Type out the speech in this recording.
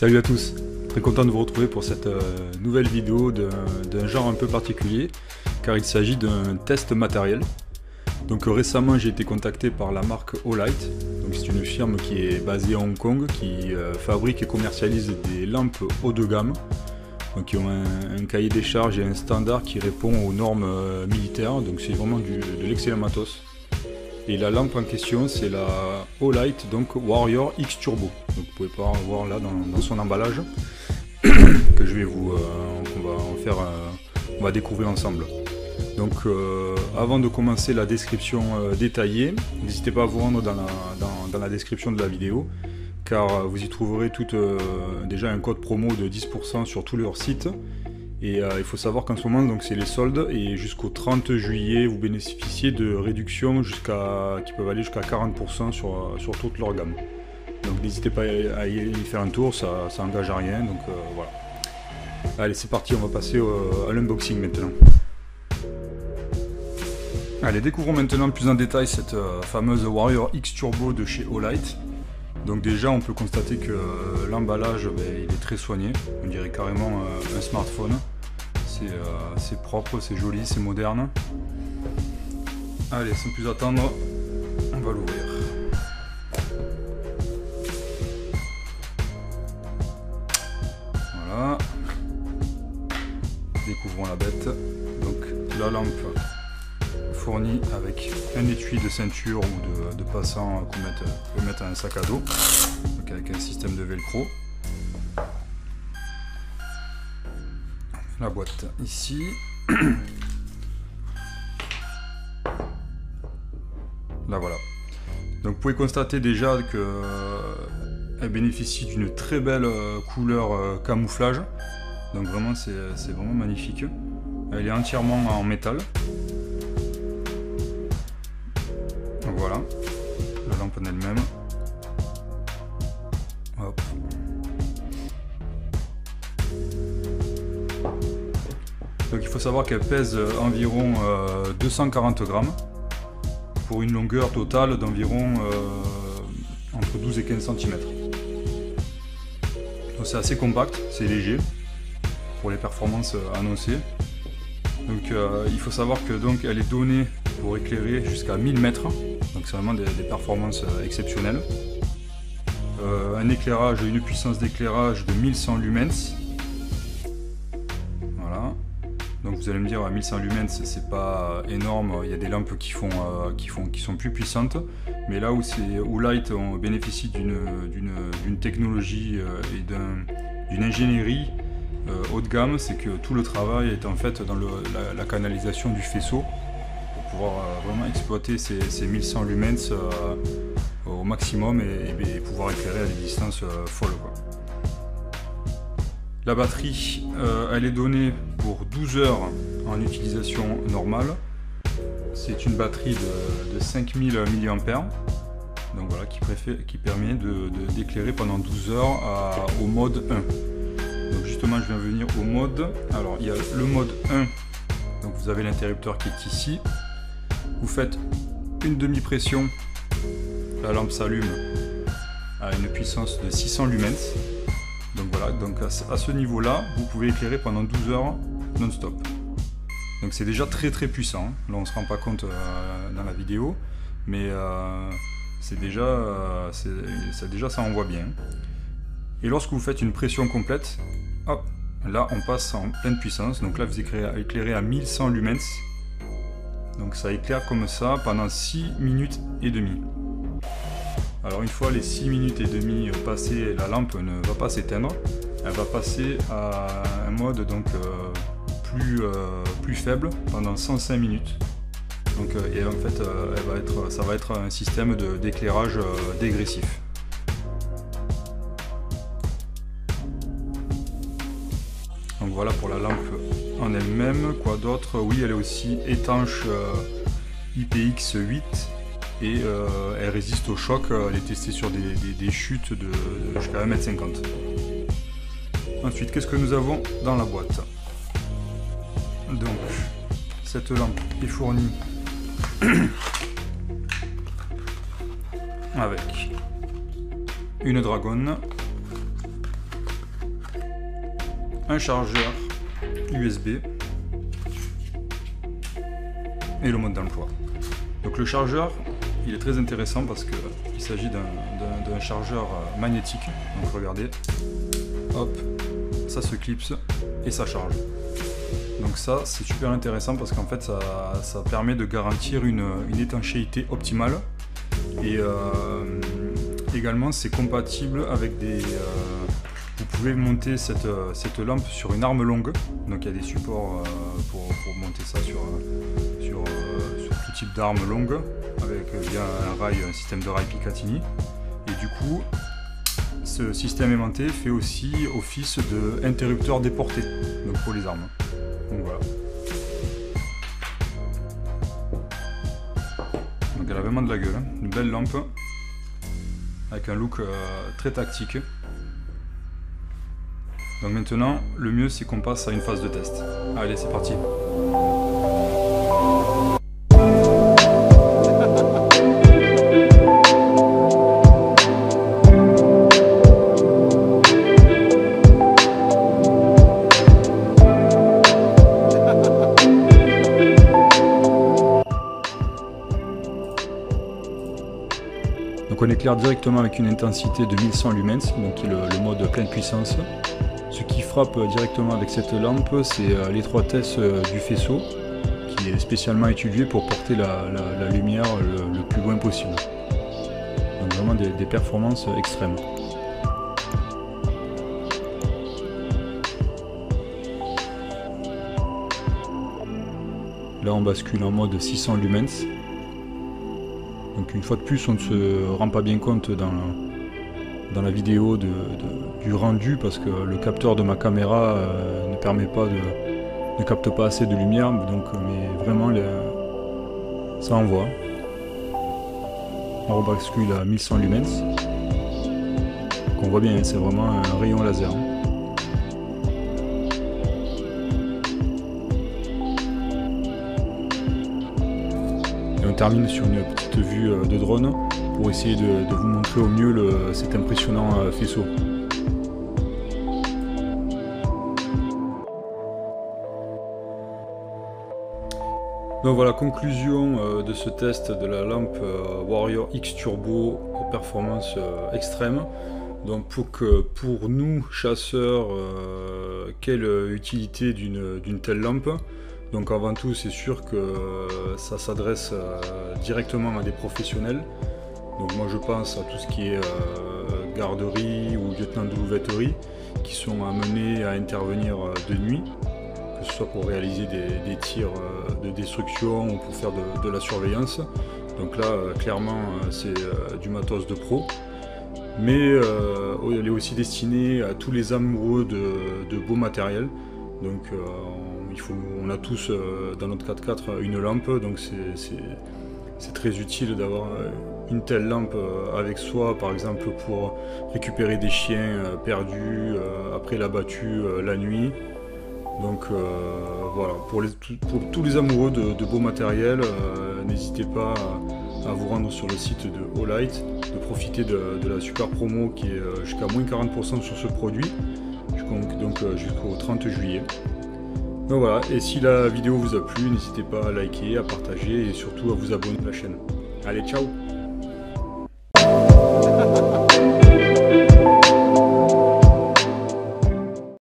Salut à tous, très content de vous retrouver pour cette nouvelle vidéo d'un genre un peu particulier car il s'agit d'un test matériel. Donc récemment j'ai été contacté par la marque Olight, donc c'est une firme qui est basée à Hong Kong qui fabrique et commercialise des lampes haut de gamme, donc qui ont un cahier des charges et un standard qui répond aux normes militaires, donc c'est vraiment de l'excellent matos. Et la lampe en question c'est la Olight, donc Warrior X Turbo. Donc vous pouvez pas voir là dans son emballage que je vais on va découvrir ensemble. Donc avant de commencer la description détaillée, n'hésitez pas à vous rendre dans la description de la vidéo car vous y trouverez déjà un code promo de 10% sur tout leur site. Et il faut savoir qu'en ce moment c'est les soldes et jusqu'au 30 juillet vous bénéficiez de réductions qui peuvent aller jusqu'à 40% sur toute leur gamme. Donc n'hésitez pas à y faire un tour, ça engage à rien, donc voilà. Allez c'est parti, on va passer à l'unboxing maintenant. Allez, découvrons maintenant plus en détail cette fameuse Warrior X Turbo de chez Olight. Donc déjà on peut constater que l'emballage il est très soigné, on dirait carrément un smartphone. C'est propre, c'est joli, c'est moderne. Allez, sans plus attendre, on va l'ouvrir. Voilà. Découvrons la bête. Donc la lampe fournie avec un étui de ceinture ou de passant qu'on peut mettre à un sac à dos, donc avec un système de velcro. La boîte ici. Là voilà. Donc vous pouvez constater déjà qu'elle bénéficie d'une très belle couleur camouflage. Donc vraiment c'est vraiment magnifique. Elle est entièrement en métal. Donc voilà, la lampe en elle-même. Hop. Donc il faut savoir qu'elle pèse environ 240 grammes pour une longueur totale d'environ entre 12 et 15 cm. Donc c'est assez compact, c'est léger pour les performances annoncées. Donc il faut savoir que elle est donnée pour éclairer jusqu'à 1000 mètres, donc c'est vraiment des performances exceptionnelles. Un éclairage, une puissance d'éclairage de 1100 lumens. Voilà. Donc vous allez me dire à 1100 lumens c'est pas énorme, il y a des lampes qui sont plus puissantes, mais là où Light on bénéficie d'une technologie et d'une ingénierie haut de gamme, c'est que tout le travail est en fait dans la canalisation du faisceau pour pouvoir vraiment exploiter ces 1100 lumens au maximum et pouvoir éclairer à des distances folles, quoi. La batterie, elle est donnée pour 12 heures en utilisation normale. C'est une batterie de 5000 mAh, donc voilà, qui permet d'éclairer pendant 12 heures au mode 1. Donc justement je viens venir au mode. Alors il y a le mode 1, donc vous avez l'interrupteur qui est ici. Vous faites une demi-pression, la lampe s'allume à une puissance de 600 lumens. Donc voilà, donc à ce niveau-là, vous pouvez éclairer pendant 12 heures non-stop. Donc c'est déjà très puissant. Là on ne se rend pas compte dans la vidéo, mais ça envoie bien. Et lorsque vous faites une pression complète, hop, là on passe en pleine puissance. Donc là vous éclairez à 1100 lumens. Donc ça éclaire comme ça pendant 6 minutes et demie. Alors une fois les 6 minutes et demie passées, la lampe ne va pas s'éteindre, elle va passer à un mode donc plus faible pendant 105 minutes. Donc et en fait ça va être un système d'éclairage dégressif. Donc voilà pour la lampe en elle-même. Quoi d'autre? Oui, elle est aussi étanche IPX8. Et elle résiste au choc, elle est testée sur des chutes de jusqu'à 1,50 m. Ensuite, qu'est-ce que nous avons dans la boîte? Donc, cette lampe est fournie avec une dragonne, un chargeur USB et le mode d'emploi. Donc le chargeur, il est très intéressant parce qu'il s'agit d'un chargeur magnétique. Donc regardez, hop, ça se clipse et ça charge. Donc ça c'est super intéressant parce qu'en fait ça permet de garantir une étanchéité optimale et également c'est compatible avec des... vous pouvez monter cette lampe sur une arme longue, donc il y a des supports pour monter ça sur tout type d'arme longue avec bien un système de rail Picatinny, et du coup ce système aimanté fait aussi office d'interrupteur déporté, donc pour les armes. Donc voilà. Donc elle a vraiment de la gueule, hein. Une belle lampe avec un look très tactique. Donc maintenant, le mieux c'est qu'on passe à une phase de test. Allez, c'est parti. Donc on éclaire directement avec une intensité de 1100 lumens, donc qui est le mode pleine puissance. Ce qui frappe directement avec cette lampe, c'est l'étroitesse du faisceau, qui est spécialement étudié pour porter la lumière le plus loin possible. Donc vraiment des performances extrêmes. Là on bascule en mode 600 lumens. Donc une fois de plus on ne se rend pas bien compte dans la vidéo du rendu parce que le capteur de ma caméra ne permet pas ne capte pas assez de lumière, donc mais vraiment ça envoie. On rebascule à 1100 lumens. On voit bien, c'est vraiment un rayon laser. Et on termine sur une petite vue de drone pour essayer de vous montrer au mieux cet impressionnant faisceau. Donc voilà, conclusion de ce test de la lampe Warrior X Turbo aux performances extrêmes. Donc pour nous chasseurs, quelle utilité d'une telle lampe? Donc avant tout, c'est sûr que ça s'adresse directement à des professionnels. Donc moi je pense à tout ce qui est garderie ou lieutenant de louveterie qui sont amenés à intervenir de nuit, que ce soit pour réaliser des tirs de destruction ou pour faire de la surveillance. Donc là clairement c'est du matos de pro. Mais elle est aussi destinée à tous les amoureux de beau matériel. Donc on a tous dans notre 4x4 une lampe, donc c'est très utile d'avoir une telle lampe avec soi, par exemple pour récupérer des chiens perdus après l'abattu la nuit. Donc voilà, pour tous les amoureux de beau matériel, n'hésitez pas à vous rendre sur le site de Olight, de profiter de la super promo qui est jusqu'à moins 40% sur ce produit, donc jusqu'au 30 juillet. Donc voilà, et si la vidéo vous a plu, n'hésitez pas à liker, à partager et surtout à vous abonner à la chaîne. Allez, ciao!